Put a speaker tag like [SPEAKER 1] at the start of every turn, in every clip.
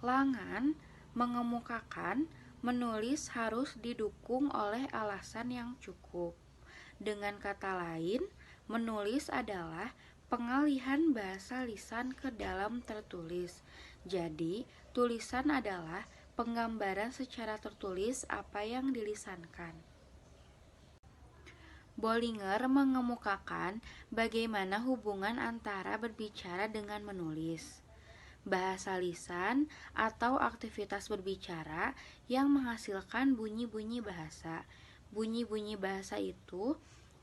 [SPEAKER 1] Langan mengemukakan menulis harus didukung oleh alasan yang cukup. Dengan kata lain, menulis adalah pengalihan bahasa lisan ke dalam tertulis. Jadi, tulisan adalah penggambaran secara tertulis apa yang dilisankan. Bollinger mengemukakan bagaimana hubungan antara berbicara dengan menulis. Bahasa lisan atau aktivitas berbicara yang menghasilkan bunyi-bunyi bahasa. Bunyi-bunyi bahasa itu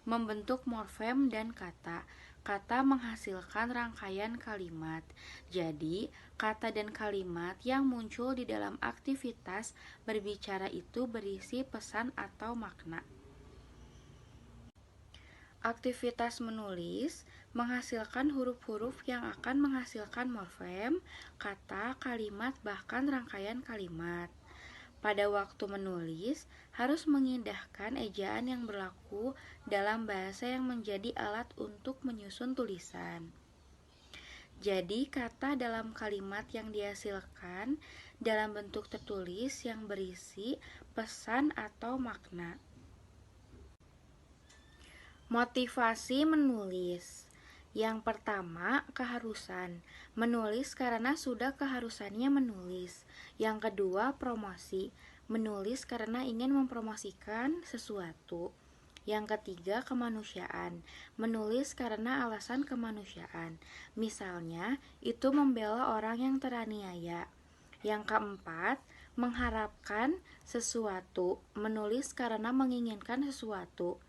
[SPEAKER 1] membentuk morfem dan kata. Kata menghasilkan rangkaian kalimat. Jadi, kata dan kalimat yang muncul di dalam aktivitas berbicara itu berisi pesan atau makna. Aktivitas menulis menghasilkan huruf-huruf yang akan menghasilkan morfem, kata, kalimat, bahkan rangkaian kalimat. Pada waktu menulis, harus mengindahkan ejaan yang berlaku dalam bahasa yang menjadi alat untuk menyusun tulisan. Jadi, kata dalam kalimat yang dihasilkan dalam bentuk tertulis yang berisi pesan atau makna. Motivasi menulis. Yang pertama, keharusan. Menulis karena sudah keharusannya menulis. Yang kedua, promosi. Menulis karena ingin mempromosikan sesuatu. Yang ketiga, kemanusiaan. Menulis karena alasan kemanusiaan. Misalnya, itu membela orang yang teraniaya. Yang keempat, mengharapkan sesuatu. Menulis karena menginginkan sesuatu,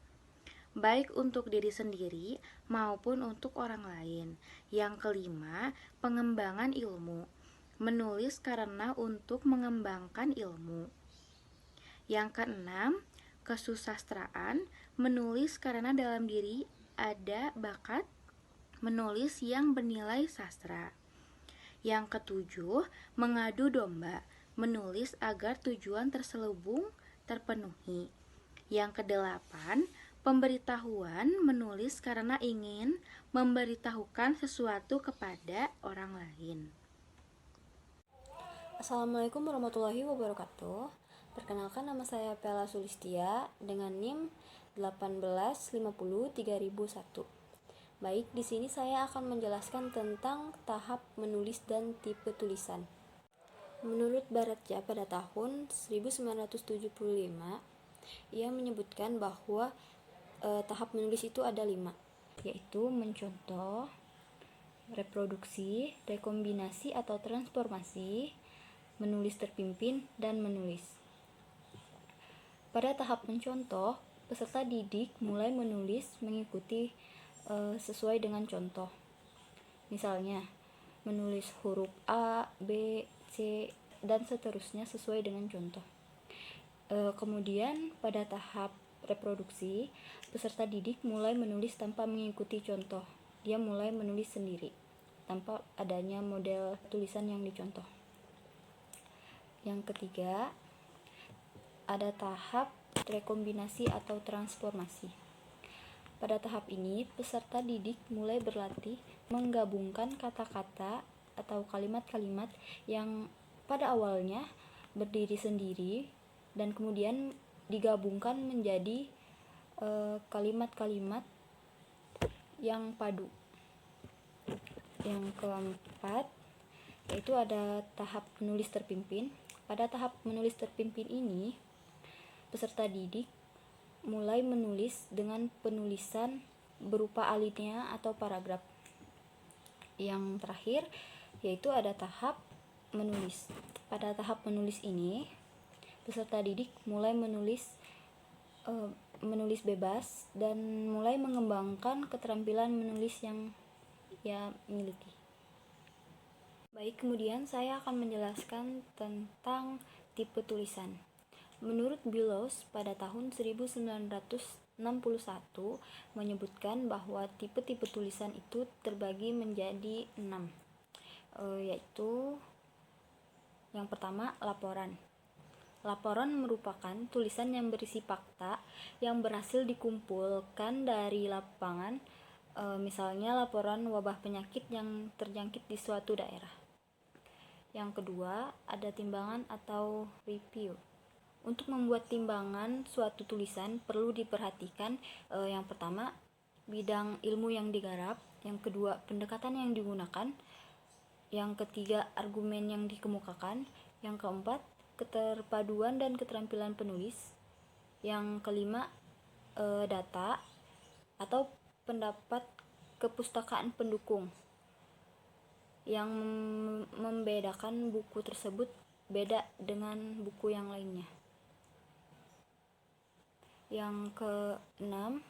[SPEAKER 1] baik untuk diri sendiri maupun untuk orang lain. Yang kelima, pengembangan ilmu. Menulis karena untuk mengembangkan ilmu. Yang keenam, kesusastraan. Menulis karena dalam diri ada bakat menulis yang bernilai sastra. Yang ketujuh, mengadu domba. Menulis agar tujuan terselubung terpenuhi. Yang kedelapan, pemberitahuan. Menulis karena ingin memberitahukan sesuatu kepada orang lain.
[SPEAKER 2] Assalamualaikum warahmatullahi wabarakatuh. Perkenalkan, nama saya Pela Sulistia dengan NIM 18503.001. Baik, di sini saya akan menjelaskan tentang tahap menulis dan tipe tulisan. Menurut Baratja pada tahun 1975, ia menyebutkan bahwa tahap menulis itu ada 5, yaitu mencontoh, reproduksi, rekombinasi atau transformasi, menulis terpimpin, dan menulis. Pada tahap mencontoh, peserta didik mulai menulis mengikuti sesuai dengan contoh. Misalnya, menulis huruf A, B, C, dan seterusnya sesuai dengan contoh. Kemudian pada tahap reproduksi, peserta didik mulai menulis tanpa mengikuti contoh. Dia mulai menulis sendiri tanpa adanya model tulisan yang dicontoh. Yang ketiga, ada tahap rekombinasi atau transformasi. Pada tahap ini, peserta didik mulai berlatih menggabungkan kata-kata atau kalimat-kalimat yang pada awalnya berdiri sendiri dan kemudian digabungkan menjadi kalimat-kalimat yang padu. Yang keempat, yaitu ada tahap menulis terpimpin. Pada tahap menulis terpimpin ini, peserta didik mulai menulis dengan penulisan berupa alinea atau paragraf. Yang terakhir, yaitu ada tahap menulis. Pada tahap menulis ini, peserta didik mulai menulis bebas dan mulai mengembangkan keterampilan menulis yang ia miliki. Baik, kemudian saya akan menjelaskan tentang tipe tulisan. Menurut Billows pada tahun 1961 menyebutkan bahwa tipe-tipe tulisan itu terbagi menjadi 6, yaitu yang pertama, laporan. Laporan merupakan tulisan yang berisi fakta yang berhasil dikumpulkan dari lapangan, misalnya laporan wabah penyakit yang terjangkit di suatu daerah. Yang kedua, ada timbangan atau review. Untuk membuat timbangan suatu tulisan perlu diperhatikan yang pertama, bidang ilmu yang digarap, yang kedua, pendekatan yang digunakan, yang ketiga, argumen yang dikemukakan, yang keempat, keterpaduan dan keterampilan penulis, yang kelima, data atau pendapat kepustakaan pendukung yang membedakan buku tersebut beda dengan buku yang lainnya. Yang keenam,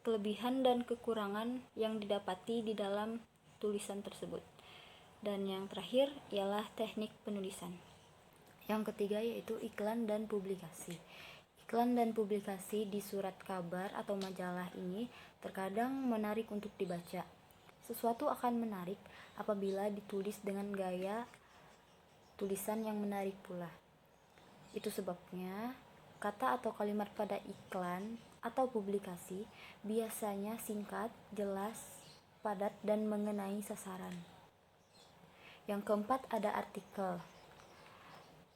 [SPEAKER 2] kelebihan dan kekurangan yang didapati di dalam tulisan tersebut. Dan yang terakhir ialah teknik penulisan. Yang ketiga yaitu iklan dan publikasi. Iklan dan publikasi di surat kabar atau majalah ini terkadang menarik untuk dibaca. Sesuatu akan menarik apabila ditulis dengan gaya tulisan yang menarik pula. Itu sebabnya kata atau kalimat pada iklan atau publikasi biasanya singkat, jelas, padat, dan mengenai sasaran. Yang keempat ada artikel.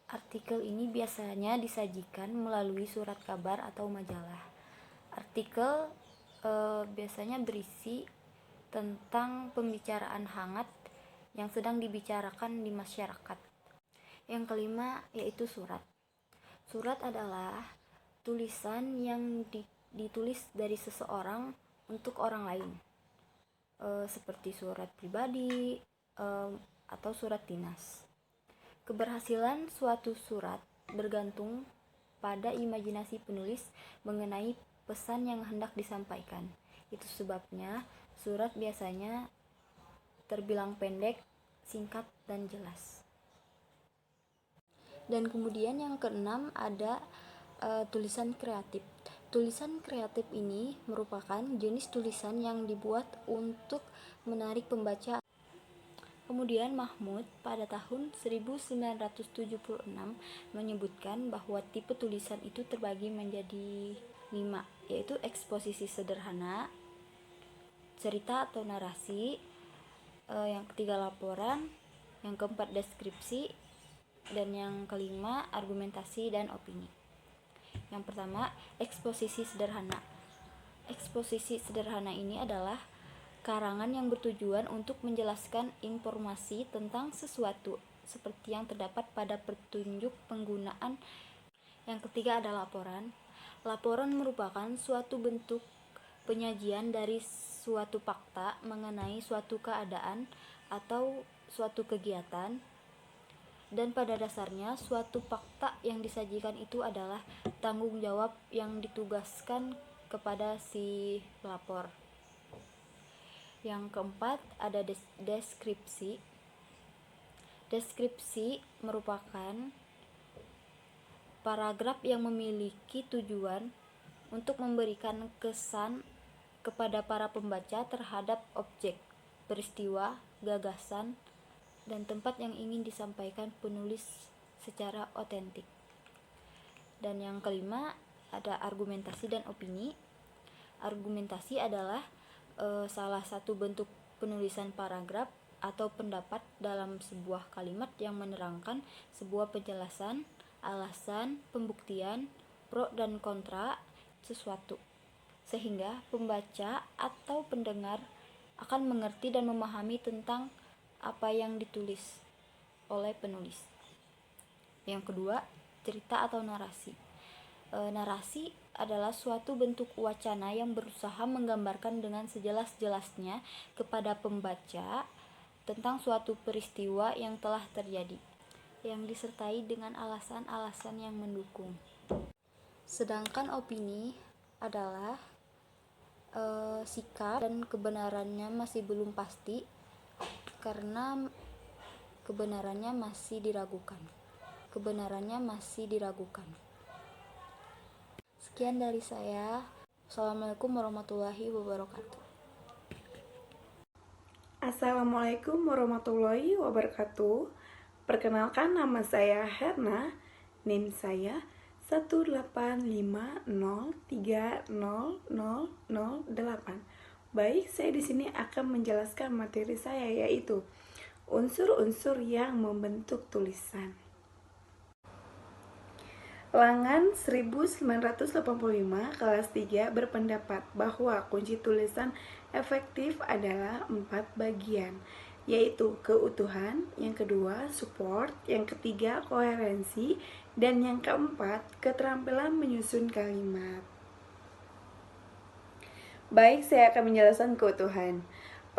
[SPEAKER 2] Artikel ini biasanya disajikan melalui surat kabar atau majalah. Artikel biasanya berisi tentang pembicaraan hangat yang sedang dibicarakan di masyarakat. Yang kelima yaitu surat. Surat adalah tulisan yang ditulis dari seseorang untuk orang lain, seperti surat pribadi atau surat dinas. Keberhasilan suatu surat bergantung pada imajinasi penulis mengenai pesan yang hendak disampaikan. Itu sebabnya surat biasanya terbilang pendek, singkat, dan jelas. Dan kemudian yang keenam ada tulisan kreatif. Tulisan kreatif ini merupakan jenis tulisan yang dibuat untuk menarik pembaca. Kemudian Mahmud pada tahun 1976 menyebutkan bahwa tipe tulisan itu terbagi menjadi 5, yaitu eksposisi sederhana, cerita atau narasi, yang ketiga laporan, yang keempat deskripsi, dan yang kelima argumentasi dan opini. Yang pertama, eksposisi sederhana. Eksposisi sederhana ini adalah karangan yang bertujuan untuk menjelaskan informasi tentang sesuatu seperti yang terdapat pada petunjuk penggunaan. Yang ketiga ada laporan. Laporan merupakan suatu bentuk penyajian dari suatu fakta mengenai suatu keadaan atau suatu kegiatan, dan pada dasarnya suatu fakta yang disajikan itu adalah tanggung jawab yang ditugaskan kepada si pelapor. Yang keempat ada deskripsi. Deskripsi merupakan paragraf yang memiliki tujuan untuk memberikan kesan kepada para pembaca terhadap objek, peristiwa, gagasan, dan tempat yang ingin disampaikan penulis secara otentik. Dan yang kelima ada argumentasi dan opini. Argumentasi adalah salah satu bentuk penulisan paragraf atau pendapat dalam sebuah kalimat yang menerangkan sebuah penjelasan, alasan, pembuktian, pro dan kontra sesuatu, sehingga pembaca atau pendengar akan mengerti dan memahami tentang apa yang ditulis oleh penulis. Yang kedua, cerita atau narasi. Narasi adalah suatu bentuk wacana yang berusaha menggambarkan dengan sejelas-jelasnya kepada pembaca tentang suatu peristiwa yang telah terjadi, yang disertai dengan alasan-alasan yang mendukung. Sedangkan opini adalah sikap dan kebenarannya masih belum pasti karena kebenarannya masih diragukan. Sekian dari saya. Assalamualaikum warahmatullahi wabarakatuh.
[SPEAKER 3] Assalamualaikum warahmatullahi wabarakatuh. Perkenalkan, nama saya Herna. NIM saya 185030008. Baik, saya di sini akan menjelaskan materi saya, yaitu unsur-unsur yang membentuk tulisan. Langan 1985 kelas 3 berpendapat bahwa kunci tulisan efektif adalah 4 bagian, yaitu keutuhan, yang kedua support, yang ketiga koherensi, dan yang keempat keterampilan menyusun kalimat. Baik, saya akan menjelaskan keutuhan.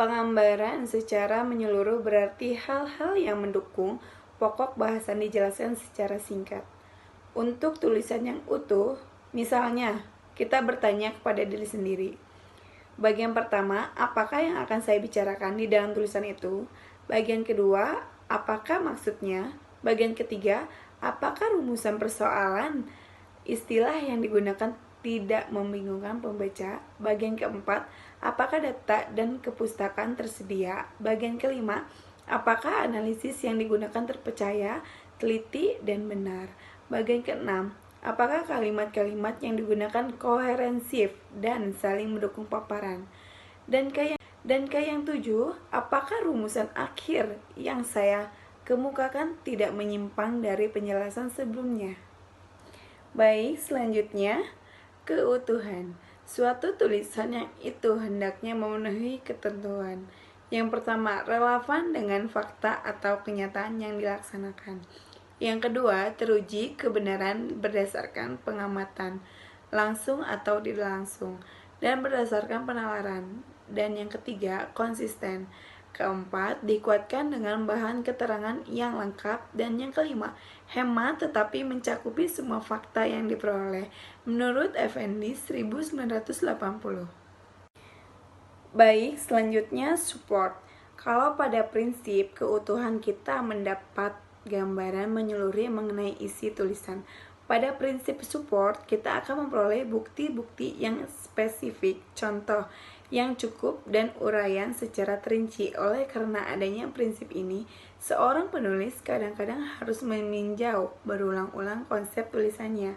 [SPEAKER 3] Penggambaran secara menyeluruh berarti hal-hal yang mendukung pokok bahasan dijelaskan secara singkat. Untuk tulisan yang utuh, misalnya kita bertanya kepada diri sendiri, bagian pertama, apakah yang akan saya bicarakan di dalam tulisan itu? Bagian kedua, apakah maksudnya? Bagian ketiga, apakah rumusan persoalan? Istilah yang digunakan tidak membingungkan pembaca. Bagian keempat, apakah data dan kepustakaan tersedia? Bagian kelima, apakah analisis yang digunakan terpercaya, teliti, dan benar? Bagian keenam, apakah kalimat-kalimat yang digunakan koherensif dan saling mendukung paparan? Dan ke yang tujuh, apakah rumusan akhir yang saya kemukakan tidak menyimpang dari penjelasan sebelumnya? Baik, selanjutnya, keutuhan. Suatu tulisan yang itu hendaknya memenuhi ketentuan. Yang pertama, relevan dengan fakta atau kenyataan yang dilaksanakan. Yang kedua, teruji kebenaran berdasarkan pengamatan, langsung atau tidak langsung, dan berdasarkan penalaran. Dan yang ketiga, konsisten. Keempat, dikuatkan dengan bahan keterangan yang lengkap. Dan yang kelima, hemat tetapi mencakupi semua fakta yang diperoleh menurut Effendi 1980. Baik, selanjutnya support. Kalau pada prinsip keutuhan kita mendapat gambaran menyeluruh mengenai isi tulisan. Pada prinsip support, kita akan memperoleh bukti-bukti yang spesifik, contoh yang cukup, dan uraian secara terinci. Oleh karena adanya prinsip ini, seorang penulis kadang-kadang harus meninjau berulang-ulang konsep tulisannya.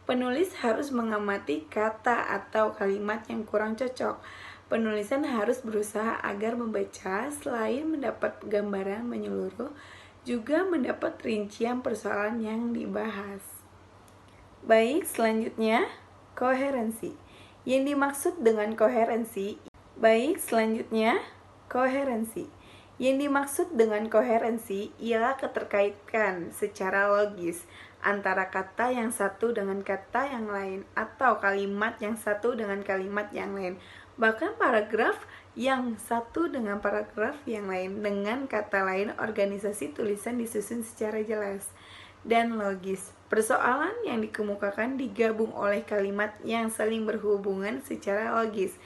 [SPEAKER 3] Penulis harus mengamati kata atau kalimat yang kurang cocok. Penulisan harus berusaha agar membaca selain mendapat gambaran menyeluruh, juga mendapat rincian persoalan yang dibahas. Baik, selanjutnya, koherensi. Yang dimaksud dengan koherensi, Yang dimaksud dengan koherensi ialah keterkaitan secara logis antara kata yang satu dengan kata yang lain atau kalimat yang satu dengan kalimat yang lain. Bahkan paragraf yang satu dengan paragraf yang lain. Dengan kata lain, organisasi tulisan disusun secara jelas dan logis. Persoalan yang dikemukakan digabung oleh kalimat yang saling berhubungan secara logis.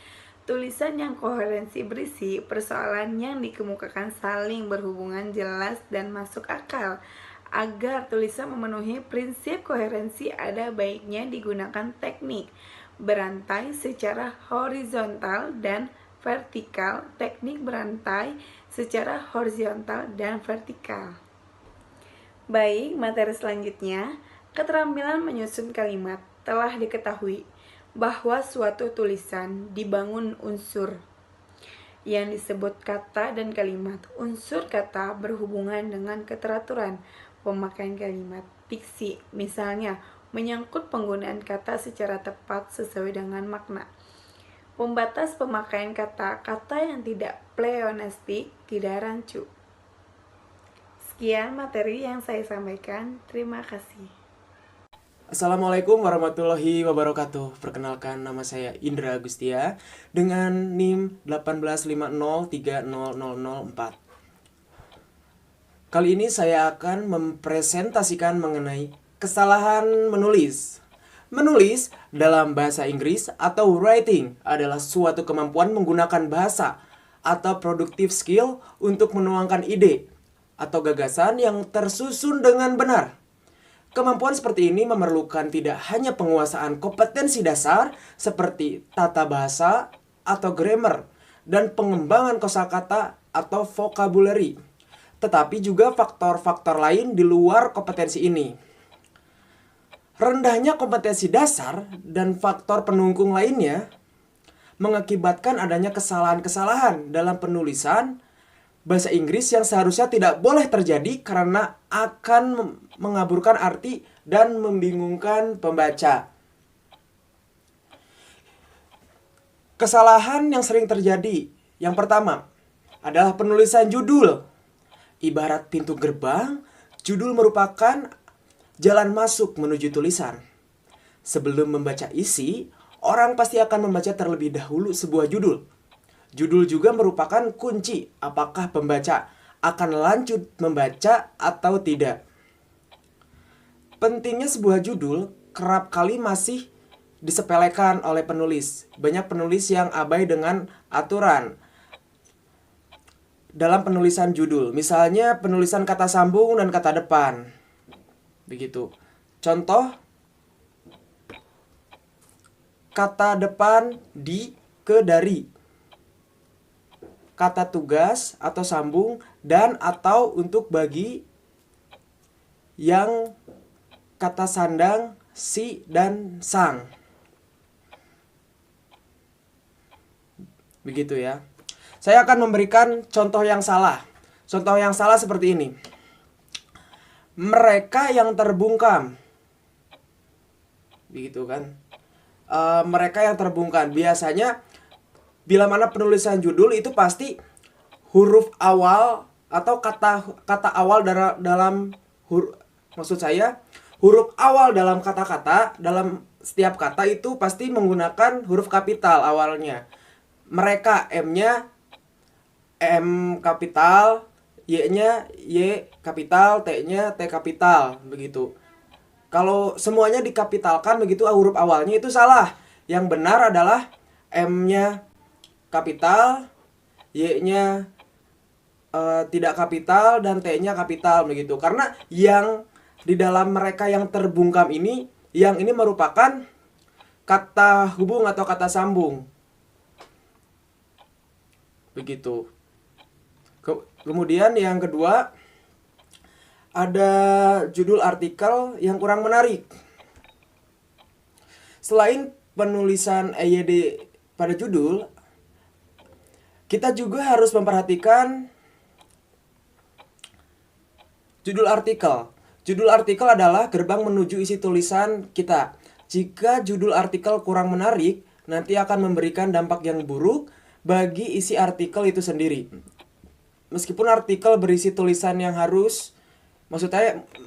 [SPEAKER 3] Tulisan yang koherensi berisi persoalan yang dikemukakan saling berhubungan jelas dan masuk akal. Agar tulisan memenuhi prinsip koherensi, ada baiknya digunakan teknik berantai secara horizontal dan vertikal, teknik berantai secara horizontal dan vertikal. Baik, materi selanjutnya, keterampilan menyusun kalimat. Telah diketahui bahwa suatu tulisan dibangun unsur yang disebut kata dan kalimat. Unsur kata berhubungan dengan keteraturan pemakaian kalimat. Diksi, misalnya, menyangkut penggunaan kata secara tepat sesuai dengan makna. Pembatas pemakaian kata-kata yang tidak pleonastik, tidak rancu. Sekian materi yang saya sampaikan. Terima kasih.
[SPEAKER 4] Assalamualaikum warahmatullahi wabarakatuh. Perkenalkan, nama saya Indra Agustia dengan NIM 185030004. Kali ini saya akan mempresentasikan mengenai kesalahan menulis. Menulis dalam bahasa Inggris atau writing adalah suatu kemampuan menggunakan bahasa atau productive skill untuk menuangkan ide atau gagasan yang tersusun dengan benar. Kemampuan seperti ini memerlukan tidak hanya penguasaan kompetensi dasar seperti tata bahasa atau grammar dan pengembangan kosakata atau vocabulary, tetapi juga faktor-faktor lain di luar kompetensi ini. Rendahnya kompetensi dasar dan faktor pendukung lainnya mengakibatkan adanya kesalahan-kesalahan dalam penulisan bahasa Inggris yang seharusnya tidak boleh terjadi karena akan mengaburkan arti dan membingungkan pembaca. Kesalahan yang sering terjadi, yang pertama adalah penulisan judul. Ibarat pintu gerbang, judul merupakan jalan masuk menuju tulisan. Sebelum membaca isi, orang pasti akan membaca terlebih dahulu sebuah judul. Judul juga merupakan kunci apakah pembaca akan lanjut membaca atau tidak. Pentingnya sebuah judul kerap kali masih disepelekan oleh penulis. Banyak penulis yang abai dengan aturan dalam penulisan judul. Misalnya penulisan kata sambung dan kata depan. Begitu. Contoh, kata depan di ke dari. Kata tugas atau sambung dan atau untuk bagi, yang kata sandang si dan sang. Begitu ya. Saya akan memberikan contoh yang salah. Contoh yang salah seperti ini. Mereka yang terbungkam. Begitu kan. Mereka yang terbungkam. Biasanya bila mana penulisan judul itu pasti huruf awal atau kata awal dalam maksud saya huruf awal dalam kata-kata, dalam setiap kata itu pasti menggunakan huruf kapital awalnya. Mereka, M-nya M kapital, Y-nya Y kapital, T-nya T kapital, begitu. Kalau semuanya dikapitalkan begitu huruf awalnya itu salah. Yang benar adalah M-nya kapital, Y-nya tidak kapital, dan T-nya kapital begitu. Karena yang di dalam mereka yang terbungkam ini, yang ini merupakan kata hubung atau kata sambung. Begitu. Kemudian yang kedua, ada judul artikel yang kurang menarik. Selain penulisan EYD pada judul, kita juga harus memperhatikan judul artikel. Judul artikel adalah gerbang menuju isi tulisan kita. Jika judul artikel kurang menarik, nanti akan memberikan dampak yang buruk bagi isi artikel itu sendiri. Meskipun artikel berisi tulisan yang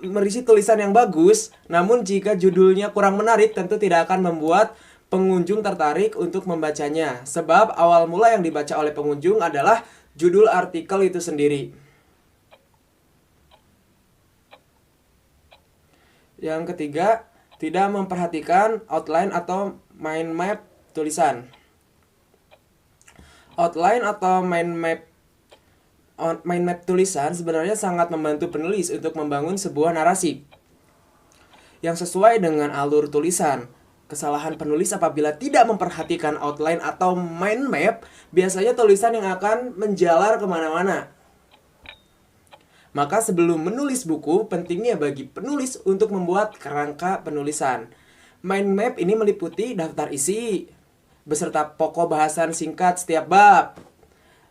[SPEAKER 4] berisi tulisan yang bagus, namun jika judulnya kurang menarik, tentu tidak akan membuat pengunjung tertarik untuk membacanya, sebab awal mula yang dibaca oleh pengunjung adalah judul artikel itu sendiri. Yang ketiga, tidak memperhatikan outline atau mind map tulisan. Outline atau mind map tulisan sebenarnya sangat membantu penulis untuk membangun sebuah narasi yang sesuai dengan alur tulisan. Kesalahan penulis apabila tidak memperhatikan outline atau mind map, biasanya tulisan yang akan menjalar kemana-mana. Maka sebelum menulis buku, pentingnya bagi penulis untuk membuat kerangka penulisan. Mind map ini meliputi daftar isi, beserta pokok bahasan singkat setiap bab.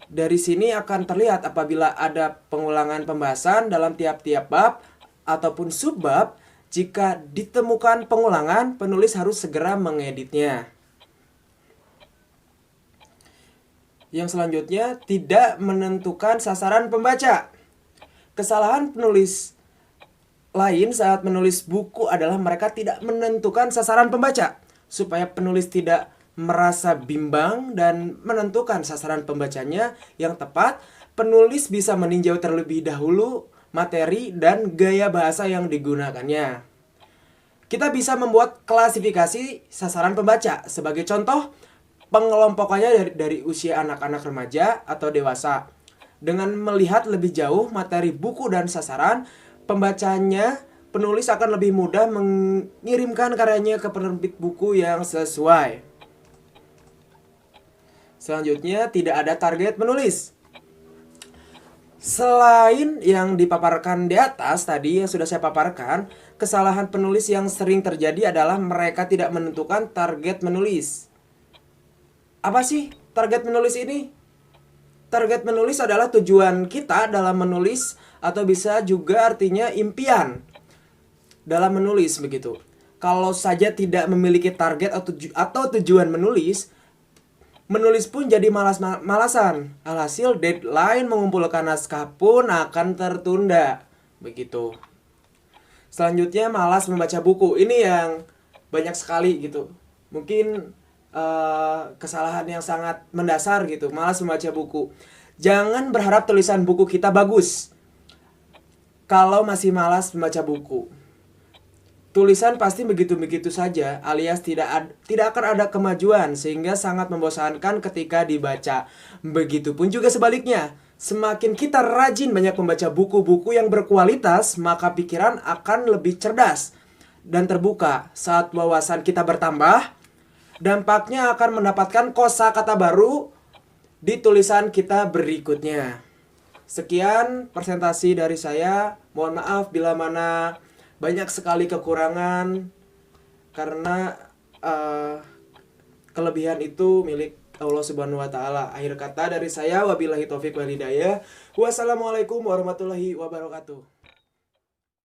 [SPEAKER 4] Dari sini akan terlihat apabila ada pengulangan pembahasan dalam tiap-tiap bab ataupun subbab. Jika ditemukan pengulangan, penulis harus segera mengeditnya. Yang selanjutnya, tidak menentukan sasaran pembaca. Kesalahan penulis lain saat menulis buku adalah mereka tidak menentukan sasaran pembaca. Supaya penulis tidak merasa bimbang dan menentukan sasaran pembacanya yang tepat, penulis bisa meninjau terlebih dahulu materi dan gaya bahasa yang digunakannya. Kita bisa membuat klasifikasi sasaran pembaca. Sebagai contoh, pengelompokannya dari usia anak-anak remaja atau dewasa. Dengan melihat lebih jauh materi buku dan sasaran pembacanya, penulis akan lebih mudah mengirimkan karyanya ke penerbit buku yang sesuai. Selanjutnya, tidak ada target menulis. Selain yang dipaparkan di atas tadi yang sudah saya paparkan, kesalahan penulis yang sering terjadi adalah mereka tidak menentukan target menulis. Apa sih target menulis ini? Target menulis adalah tujuan kita dalam menulis, atau bisa juga artinya impian dalam menulis begitu. Kalau saja tidak memiliki target atau tujuan menulis, menulis pun jadi malasan. Alhasil deadline mengumpulkan naskah pun akan tertunda. Begitu. Selanjutnya malas membaca buku. Ini yang banyak sekali gitu. Mungkin kesalahan yang sangat mendasar gitu, malas membaca buku. Jangan berharap tulisan buku kita bagus kalau masih malas membaca buku. Tulisan pasti begitu-begitu saja, alias tidak akan ada kemajuan, sehingga sangat membosankan ketika dibaca. Begitupun juga sebaliknya, semakin kita rajin banyak membaca buku-buku yang berkualitas, maka pikiran akan lebih cerdas dan terbuka. Saat wawasan kita bertambah, dampaknya akan mendapatkan kosakata baru di tulisan kita berikutnya. Sekian presentasi dari saya. Mohon maaf bila mana banyak sekali kekurangan, karena kelebihan itu milik Allah Subhanahu wa taala. Akhir kata dari saya, wabillahi taufik wal hidayah. Wassalamualaikum warahmatullahi wabarakatuh.